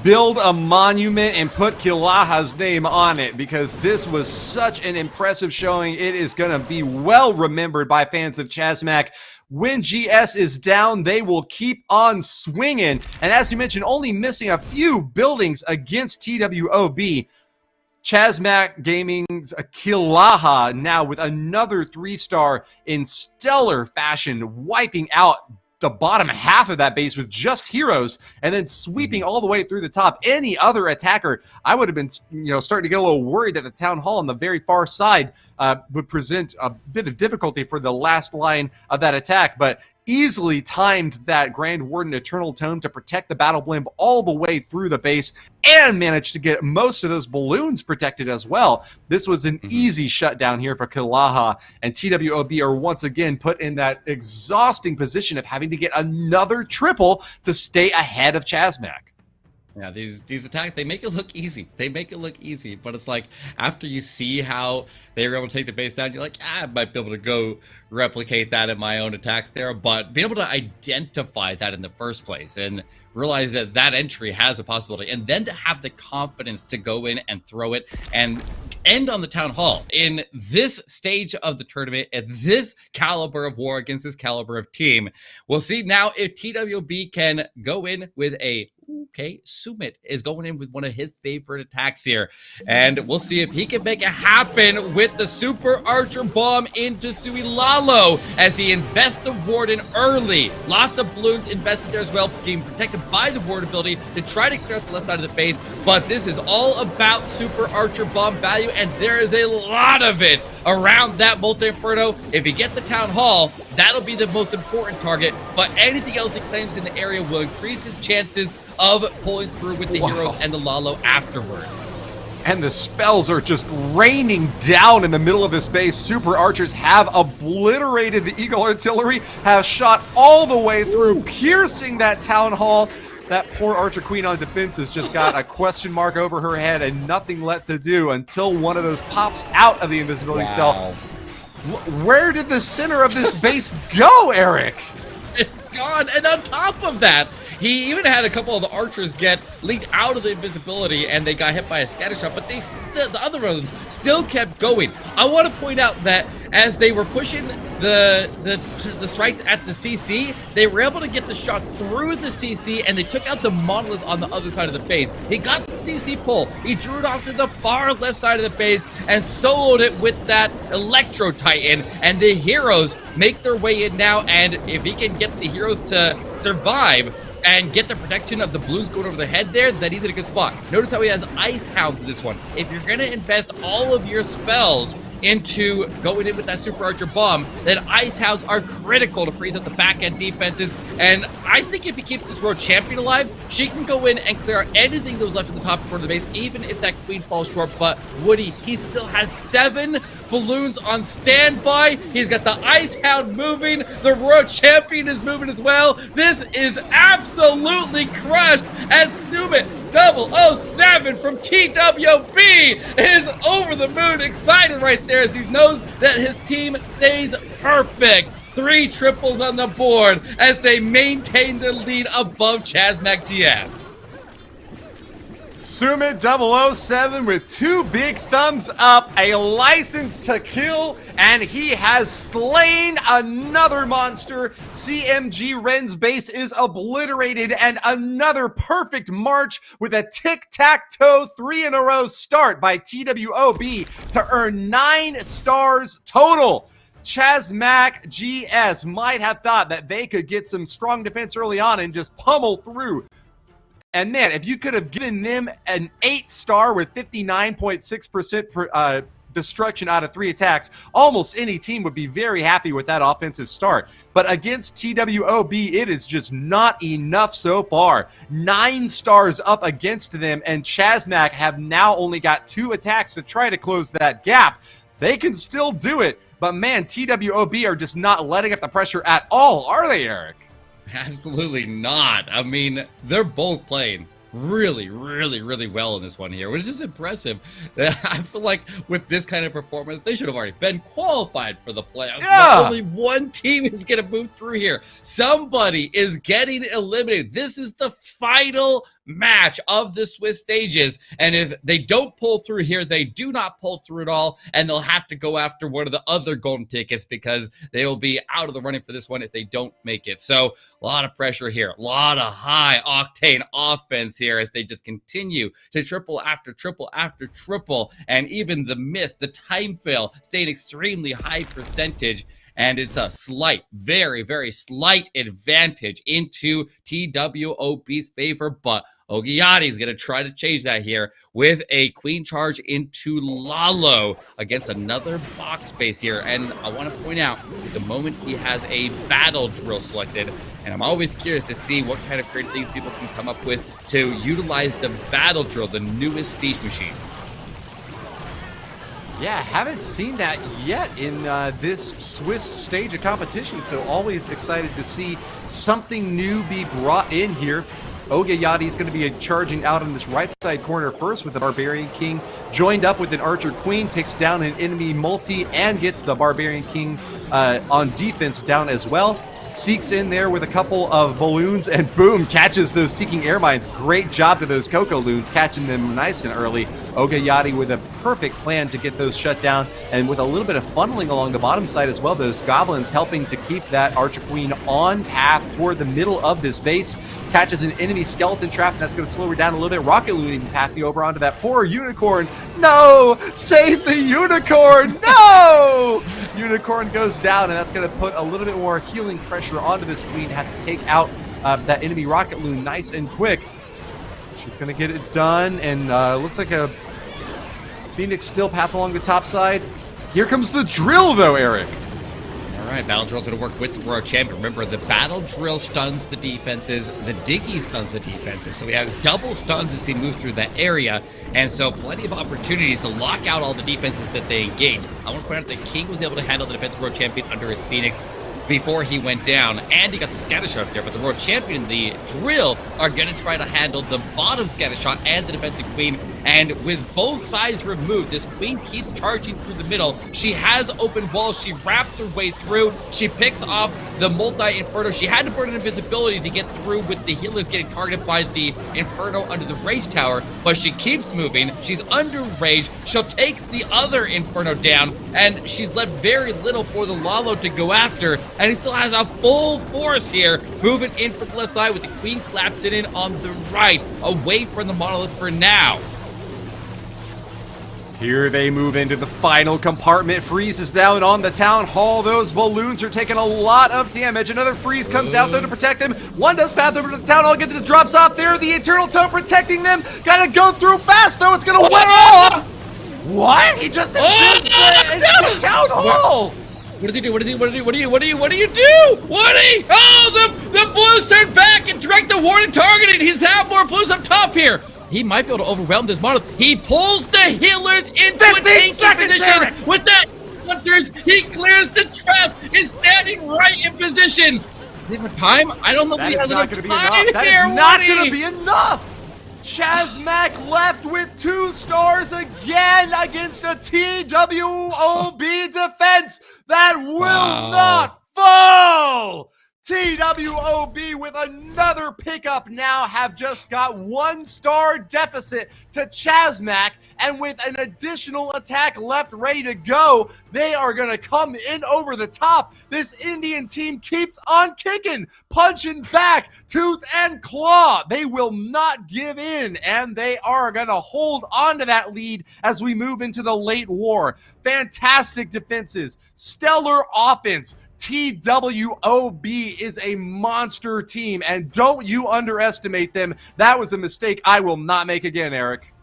Build a monument and put Kilaha's name on it, because this was such an impressive showing. It is going to be well remembered by fans of Chazmac. When GS is down, they will keep on swinging. And as you mentioned, only missing a few buildings against TWOB. Chazmac Gaming's Kilaha now with another 3-star in stellar fashion, wiping out the bottom half of that base with just heroes and then sweeping all the way through the top. Any other attacker, I would have been, starting to get a little worried that the Town Hall on the very far side would present a bit of difficulty for the last line of that attack, but easily timed that Grand Warden Eternal Tome to protect the Battle Blimp all the way through the base and managed to get most of those balloons protected as well. This was an easy shutdown here for Kilaha, and TWOB are once again put in that exhausting position of having to get another triple to stay ahead of Chazmac. Yeah, these attacks, they make it look easy. They make it look easy, but it's like after you see how they were able to take the base down, you're like, I might be able to go replicate that in my own attacks there. But being able to identify that in the first place and realize that that entry has a possibility, and then to have the confidence to go in and throw it and end on the Town Hall in this stage of the tournament at this caliber of war against this caliber of team. We'll see now if TWB can go in with a Sumit is going in with one of his favorite attacks here, and we'll see if he can make it happen with the Super Archer Bomb into Suilalo as he invests the Warden early. Lots of balloons invested there as well, being protected by the Ward ability to try to clear out the left side of the base, but this is all about Super Archer Bomb value, and there is a lot of it around that Multi-Inferno. If he gets the Town Hall, that'll be the most important target, but anything else he claims in the area will increase his chances of pulling through with the heroes and the Lalo afterwards. And the spells are just raining down in the middle of this base. Super Archers have obliterated the Eagle Artillery, have shot all the way through, piercing that Town Hall. That poor Archer Queen on defense has just got a question mark over her head and nothing left to do until one of those pops out of the invisibility spell. Where did the center of this base go, Eric? It's gone, and on top of that, he even had a couple of the archers get leaked out of the invisibility and they got hit by a scatter shot, but the other ones still kept going. I want to point out that as they were pushing the strikes at the CC, they were able to get the shots through the CC and they took out the monolith on the other side of the base. He got the CC pull, he drew it off to the far left side of the base and soloed it with that Electro Titan, and the heroes make their way in now, and if he can get the heroes to survive and get the protection of the blues going over the head there, then he's in a good spot. Notice how he has Ice Hounds in this one. If you're going to invest all of your spells into going in with that Super Archer bomb, then Ice Hounds are critical to freeze up the back end defenses. And I think if he keeps this Road Champion alive, she can go in and clear out anything that was left in the top corner of the base, even if that Queen falls short. But Woody, he still has 7 balloons on standby. He's got the Ice Hound moving. The Road Champion is moving as well. This is absolutely crushed. And Sumit 007 from TWB is over the moon excited right there as he knows that his team stays perfect. 3 triples on the board as they maintain their lead above Chazmac GS. Sumit 007 with 2 big thumbs up, a license to kill, and he has slain another monster. CMG Ren's base is obliterated, and another perfect march with a tic-tac-toe 3-in-a-row start by TWOB to earn 9 stars total. Chazmac GS might have thought that they could get some strong defense early on and just pummel through. And man, if you could have given them an 8-star with 59.6% destruction out of 3 attacks, almost any team would be very happy with that offensive start. But against TWOB, it is just not enough so far. 9 stars up against them, and Chazmac have now only got 2 attacks to try to close that gap. They can still do it, but man, TWOB are just not letting up the pressure at all, are they, Eric? Absolutely not. I mean, they're both playing really well in this one here, which is impressive. I feel like with this kind of performance, they should have already been qualified for the playoffs. Yeah. But only one team is going to move through here. Somebody is getting eliminated. This is the final match of the Swiss stages, and if they don't pull through here, they do not pull through at all, and they'll have to go after one of the other golden tickets because they will be out of the running for this one if they don't make it. So a lot of pressure here, a lot of high octane offense here as they just continue to triple after triple after triple, and even the miss, the time fail, staying extremely high percentage. And it's a slight, very slight advantage into TWOB's favor, but Ogiyati is going to try to change that here with a queen charge into Lalo against another box space here. And I want to point out, at the moment he has a battle drill selected, and I'm always curious to see what kind of creative things people can come up with to utilize the battle drill, the newest siege machine. Yeah, haven't seen that yet in this Swiss stage of competition, so always excited to see something new be brought in here. Ogiyati is going to be charging out on this right side corner first with the Barbarian King, joined up with an Archer Queen, takes down an enemy multi, and gets the Barbarian King on defense down as well. Seeks in there with a couple of balloons and boom, catches those Seeking Air Mines. Great job to those Coco Loons, catching them nice and early. Ogiyati with a perfect plan to get those shut down, and with a little bit of funneling along the bottom side as well, those Goblins helping to keep that Archer Queen on path toward the middle of this base. Catches an enemy skeleton trap, and that's going to slow her down a little bit. Rocket Looning pathing over onto that poor Unicorn. No! Save the Unicorn! No! Unicorn goes down, and that's going to put a little bit more healing pressure onto this Queen. Have to take out that enemy Rocket Loon nice and quick. She's going to get it done, and looks like a Phoenix still path along the top side. Here comes the drill, though, Eric. All right, Battle Drill's going to work with the Royal Champion. Remember, the Battle Drill stuns the defenses, the Diggy stuns the defenses. So he has double stuns as he moves through that area, and so plenty of opportunities to lock out all the defenses that they engage. I want to point out that King was able to handle the defensive Royal Champion under his Phoenix before he went down, and he got the scatter shot up there, but the Royal Champion and the Drill are going to try to handle the bottom scatter shot and the defensive Queen, and with both sides removed, this Queen keeps charging through the middle. She has open walls, she wraps her way through, she picks off the multi-Inferno. She had to burn an invisibility to get through with the healers getting targeted by the Inferno under the Rage Tower, but she keeps moving, she's under Rage, she'll take the other Inferno down, and she's left very little for the Lalo to go after, and he still has a full force here, moving in from the left side with the Queen collapsing in on the right, away from the Monolith for now. Here they move into the final compartment. Freeze is down on the town hall. Those balloons are taking a lot of damage. Another freeze comes out there to protect them. One does path over to the town hall. Get this drops off there. The Eternal Tome protecting them. Gotta go through fast though. It's gonna wet off. What? He just the town hall. What does he do? What do you do? Woody! Oh, the blues turn back and direct the warning targeting. He's have more blues up top here. He might be able to overwhelm this monolith. He pulls the healers into a tanky position. Eric. With that, Hunters, he clears the traps. He's standing right in position. Does he have time? I don't know if That he is has not enough going to be time enough. That here, is not Woody. going to be enough. Chazmac left with 2 stars again against a TWOB defense that will not fall. TWOB with another pickup now have just got 1 star deficit to Chazmac, and with an additional attack left ready to go, they are going to come in over the top. This Indian team keeps on kicking, punching back, tooth and claw. They will not give in, and they are going to hold on to that lead as we move into the late war. Fantastic defenses, stellar offense. TWOB is a monster team, and don't you underestimate them. That was a mistake I will not make again, Eric.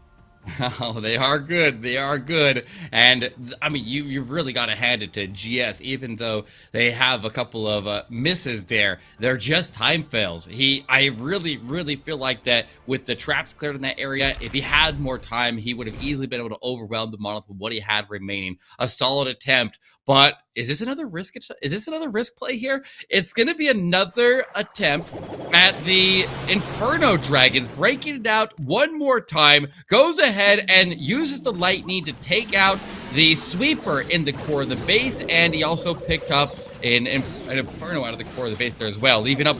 Oh, they are good. They are good. And I mean, you've really got to hand it to GS, even though they have a couple of misses there. They're just time fails. I really feel like that with the traps cleared in that area, if he had more time, he would have easily been able to overwhelm the monolith with what he had remaining. A solid attempt, but is this another risk? Is this another risk play here? It's going to be another attempt at the Inferno Dragons, breaking it out one more time, goes ahead and uses the lightning to take out the sweeper in the core of the base, and he also picked up an Inferno out of the core of the base there as well, leaving up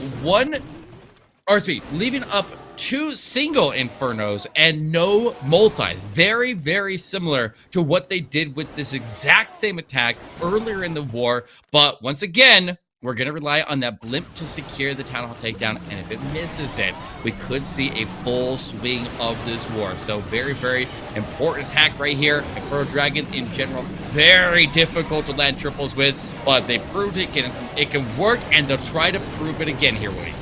leaving up 2 single Infernos and no multis. Very similar to what they did with this exact same attack earlier in the war. But once again, we're going to rely on that blimp to secure the Town Hall takedown, and if it misses it, we could see a full swing of this war. So very important attack right here. Inferno Dragons in general, very difficult to land triples with, but they proved it can work, and they'll try to prove it again here, Woody.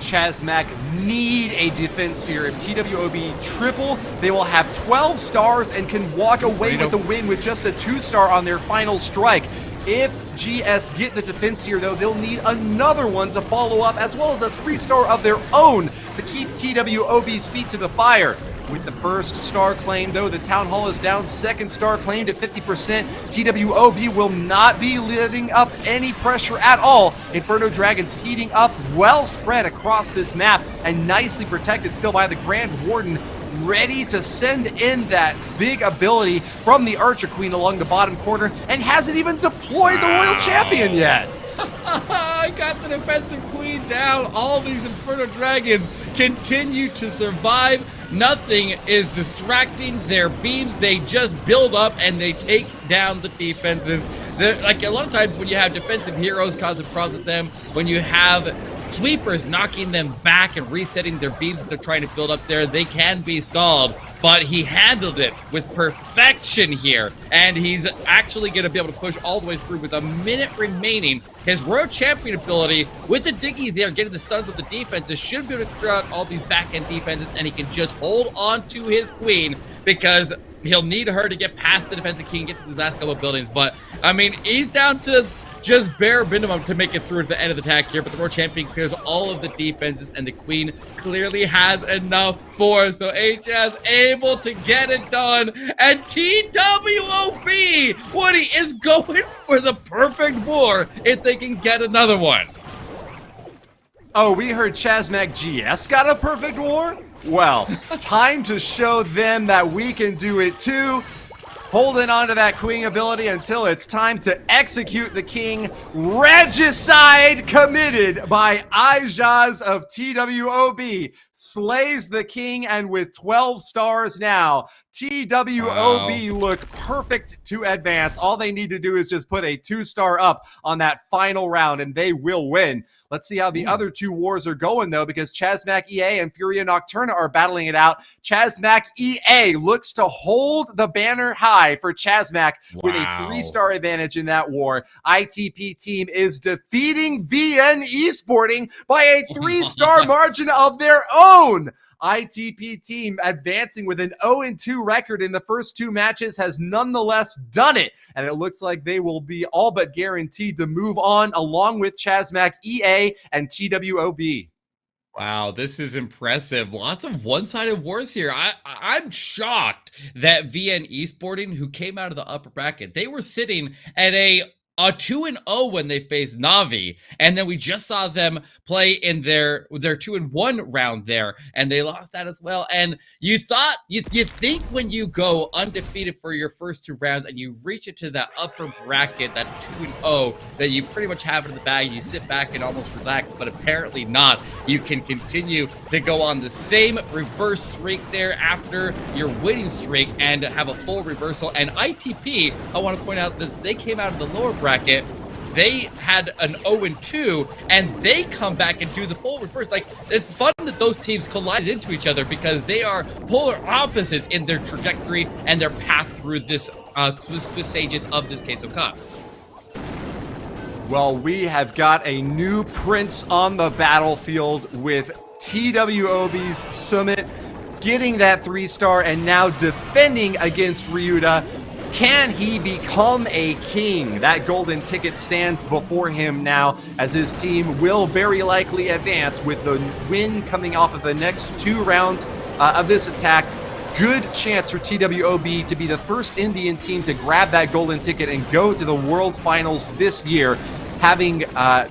Chazmac need a defense here. If TWOB triple, they will have 12 stars and can walk away with the win with just a 2-star on their final strike. If GS get the defense here, though, they'll need another one to follow up, as well as a 3-star of their own to keep TWOB's feet to the fire. With the 1st star claim, though, the Town Hall is down. 2nd star claimed at 50%. TWOB will not be letting up any pressure at all. Inferno Dragons heating up, well spread across this map, and nicely protected still by the Grand Warden, ready to send in that big ability from the Archer Queen along the bottom corner, and hasn't even deployed the Royal Champion yet. I got the defensive queen down. All these Inferno Dragons continue to survive. Nothing is distracting their beams. They just build up and they take down the defenses. Like a lot of times when you have defensive heroes causing problems with them, when you have sweepers knocking them back and resetting their beams as they're trying to build up there, they can be stalled. But he handled it with perfection here, and he's actually going to be able to push all the way through with a minute remaining. His Royal Champion ability, with the Diggy there, getting the stuns of the defenses, should be able to clear out all these back-end defenses, and he can just hold on to his queen, because he'll need her to get past the defensive king, get to these last couple of buildings. But, I mean, he's down to just bare minimum to make it through to the end of the attack here, but the Royal Champion clears all of the defenses, and the Queen clearly has enough force, so HS able to get it done, and TWOB, Woody, is going for the perfect war if they can get another one. Oh, we heard Chazmac GS got a perfect war? Well, time to show them that we can do it too. Holding on to that queen ability until it's time to execute the king. Regicide committed by Ijaz of TWOB. slays the king, and with 12 stars now, TWOB look perfect to advance. All they need to do is just put a 2-star up on that final round, and they will win. Let's see how the other two wars are going, though, because Chazmac EA and Furia Nocturna are battling it out. Chazmac EA looks to hold the banner high for Chazmac with a 3-star advantage in that war. ITP team is defeating VN Esporting by a 3-star margin of their own. ITP team advancing with an 0-2 record in the first 2 matches has nonetheless done it. And it looks like they will be all but guaranteed to move on along with Chazmac EA and TWOB. Wow, this is impressive. Lots of one-sided wars here. I'm shocked that VN Esporting, who came out of the upper bracket, they were sitting at a 2-0 when they faced Na'Vi, and then we just saw them play in their 2-1 round there, and they lost that as well. And you thought you think when you go undefeated for your first 2 rounds and you reach it to that upper bracket, that 2-0, that you pretty much have it in the bag, you sit back and almost relax, but apparently not. You can continue to go on the same reverse streak there after your winning streak and have a full reversal. And ITP, I want to point out that they came out of the lower bracket, they had an 0-2, and they come back and do the full reverse. Like, it's fun that those teams collided into each other because they are polar opposites in their trajectory and their path through this Swiss stages of this Queso Cup. Well, we have got a new prince on the battlefield with TWOB's Summit getting that 3-star and now defending against Ryuta. Can he become a king? That golden ticket stands before him now, as his team will very likely advance with the win coming off of the next 2 rounds of this attack. Good chance for TWOB to be the first Indian team to grab that golden ticket and go to the World Finals this year, having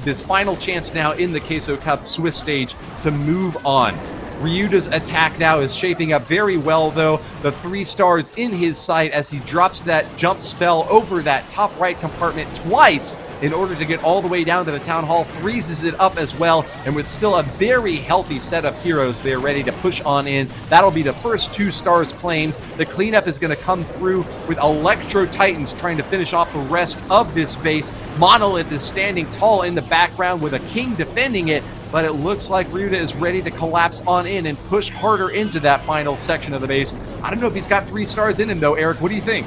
this final chance now in the Queso Cup Swiss stage to move on. Ryuta's attack now is shaping up very well, though. The 3 stars in his sight as he drops that jump spell over that top right compartment twice in order to get all the way down to the Town Hall, freezes it up as well, and with still a very healthy set of heroes, they're ready to push on in. That'll be the first 2 stars claimed. The cleanup is going to come through with Electro Titans trying to finish off the rest of this base. Monolith is standing tall in the background with a king defending it, but it looks like Ryuta is ready to collapse on in and push harder into that final section of the base. I don't know if he's got 3 stars in him, though. Eric, what do you think?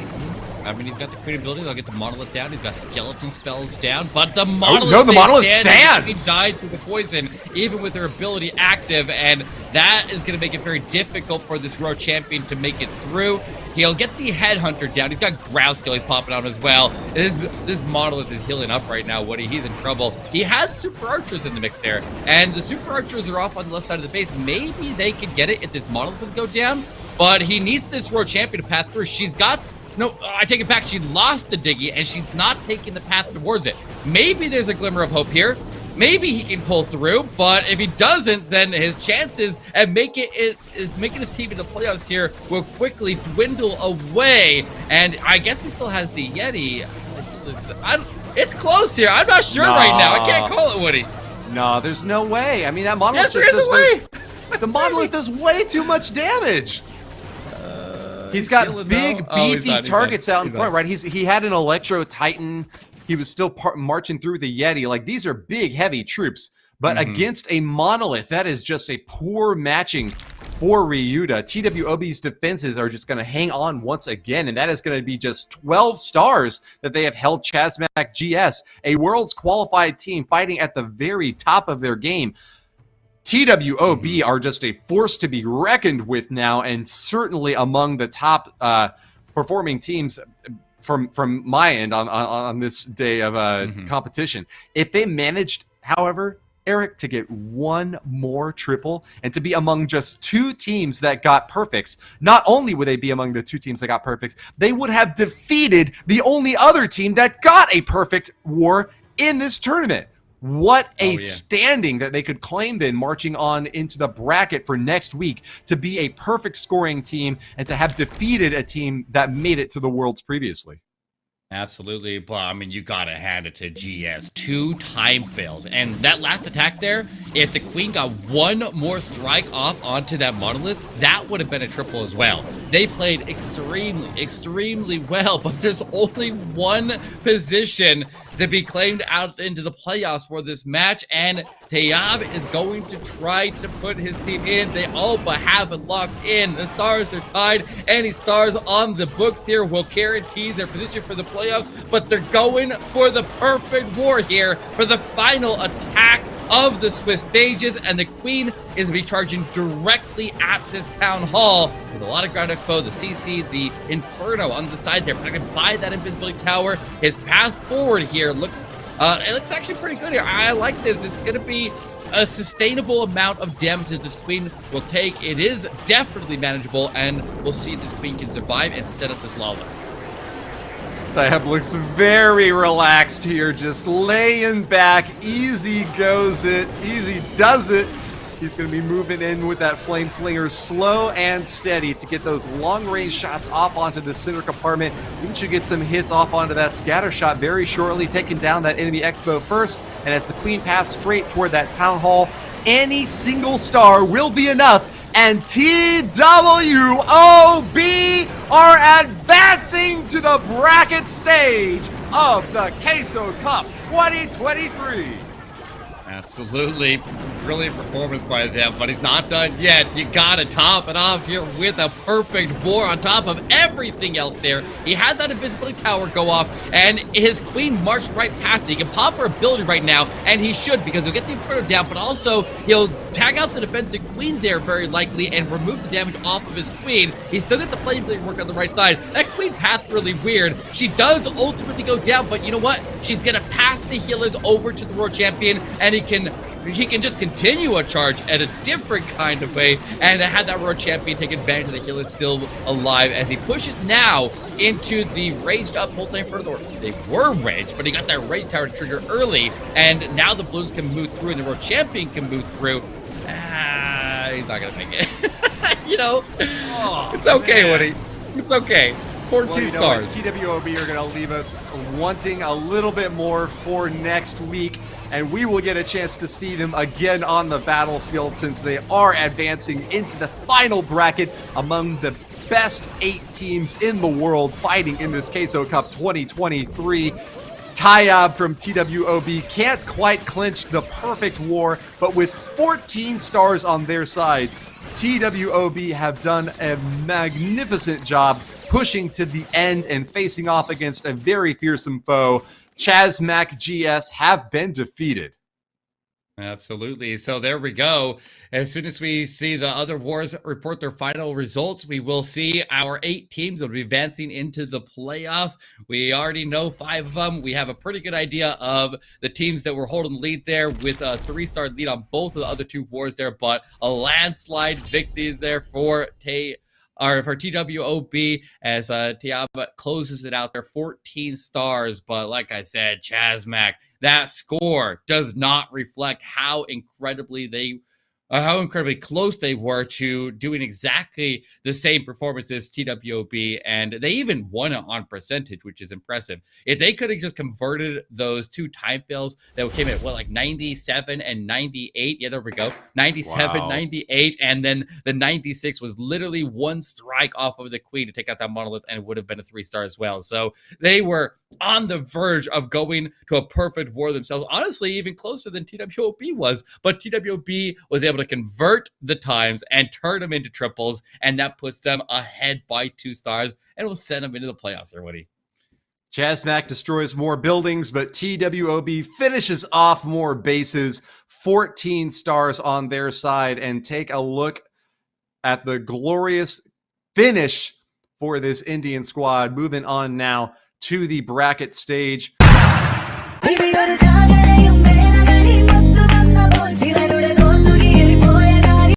I mean, he's got the Queen ability. They'll get the Monolith down. He's got Skeleton spells down, but the Monolith, the Monolith stands. He died through the poison, even with their ability active, and that is going to make it very difficult for this Road Champion to make it through. He'll get the Headhunter down. He's got Ground Skill he's popping out as well. This Monolith is healing up right now, Woody. He's in trouble. He had Super Archers in the mix there, and the Super Archers are off on the left side of the base. Maybe they could get it if this Monolith would go down, but he needs this Road Champion to pass through. She's got... No, I take it back. She lost to Diggy, and she's not taking the path towards it. Maybe there's a glimmer of hope here. Maybe he can pull through, but if he doesn't, then his chances at making his team into playoffs here will quickly dwindle away. And I guess he still has the Yeti. It's close here. I'm not sure right now. I can't call it, Woody. No, there's no way. I mean, that Monolith there is a way. The Monolith does way too much damage. He's got big, beefy targets out in front, right? He had an Electro Titan. He was still marching through the Yeti. Like, these are big, heavy troops. But against a Monolith, that is just a poor matching for Ryuta. TWOB's defenses are just going to hang on once again, and that is going to be just 12 stars that they have held Chazmac GS, a world's qualified team fighting at the very top of their game. TWOB are just a force to be reckoned with now, and certainly among the top performing teams from my end on this day of competition. If they managed, however, Eric, to get 1 more triple and to be among just 2 teams that got perfects, not only would they be among the 2 teams that got perfects, they would have defeated the only other team that got a perfect war in this tournament. What a standing that they could claim then, marching on into the bracket for next week, to be a perfect scoring team and to have defeated a team that made it to the Worlds previously. Absolutely, but I mean, you gotta hand it to GS. 2 time fails, and that last attack there, if the Queen got one more strike off onto that Monolith, that would have been a triple as well. They played extremely well, but there's only one position to be claimed out into the playoffs for this match, and Tayab is going to try to put his team in. They all but have it locked in. The stars are tied. Any stars on the books here will guarantee their position for the playoffs, but they're going for the perfect war here for the final attack of the Swiss stages, and the Queen is be charging directly at this town hall with a lot of ground expo, the CC, the Inferno on the side there, protected by that invisibility tower. His path forward here looks actually pretty good here. I like this. It's gonna be a sustainable amount of damage that this Queen will take. It is definitely manageable, and we'll see if this Queen can survive and set up this Lala. Tayab looks very relaxed here, just laying back. Easy goes it, easy does it. He's going to be moving in with that Flame Flinger slow and steady to get those long-range shots off onto the center compartment. He should get some hits off onto that scatter shot very shortly, taking down that enemy Expo first. And as the Queen passed straight toward that Town Hall, any single star will be enough. And TWOB are advancing to the bracket stage of the Queso Cup 2023. Absolutely. Brilliant performance by them, but he's not done yet. You gotta top it off here with a perfect war on top of everything else there. He had that invisibility tower go off, and his Queen marched right past it. He can pop her ability right now, and he should, because he'll get the Inferno down, but also he'll tag out the defensive Queen there very likely and remove the damage off of his Queen. He's still got the Flame Blade work on the right side. That Queen path really weird. She does ultimately go down, but you know what? She's gonna pass the healers over to the Royal Champion, and he can just continue a charge at a different kind of way, and had that Royal Champion take advantage of the healers still alive as he pushes now into the raged up multi-infernos, or they were raged, but he got that rage tower trigger early, and now the Blues can move through and the Royal Champion can move through. He's not gonna make it. You know, it's okay, man. Woody. It's okay. 14 Well, stars. TWOB are going to leave us wanting a little bit more for next week, and we will get a chance to see them again on the battlefield since they are advancing into the final bracket among the best 8 teams in the world fighting in this Queso Cup 2023. Tayab from TWOB can't quite clinch the perfect war, but with 14 stars on their side, TWOB have done a magnificent job pushing to the end and facing off against a very fearsome foe. ChazMac GS have been defeated. Absolutely. So there we go. As soon as we see the other wars report their final results, we will see our 8 teams will be advancing into the playoffs. We already know 5 of them. We have a pretty good idea of the teams that were holding the lead there, with a 3-star lead on both of the other 2 wars there, but a landslide victory there for TWOB as Tayab closes it out there, 14 stars. But like I said, ChazMac, that score does not reflect how incredibly close they were to doing exactly the same performance as TWOB, and they even won it on percentage, which is impressive. If they could have just converted those 2 time fails that came at, like 97 and 98, yeah, there we go, 97, Wow. 98, and then the 96 was literally 1 strike off of the Queen to take out that Monolith, and it would have been a 3-star as well. So they were on the verge of going to a perfect war themselves, honestly even closer than TWOB was, but TWOB was able to convert the times and turn them into triples, and that puts them ahead by 2 stars and will send them into the playoffs. Or Woody. ChazMac destroys more buildings, but TWOB finishes off more bases. 14 stars on their side, and take a look at the glorious finish for this Indian squad. Moving on now to the bracket stage. Baby, you're the target, you made a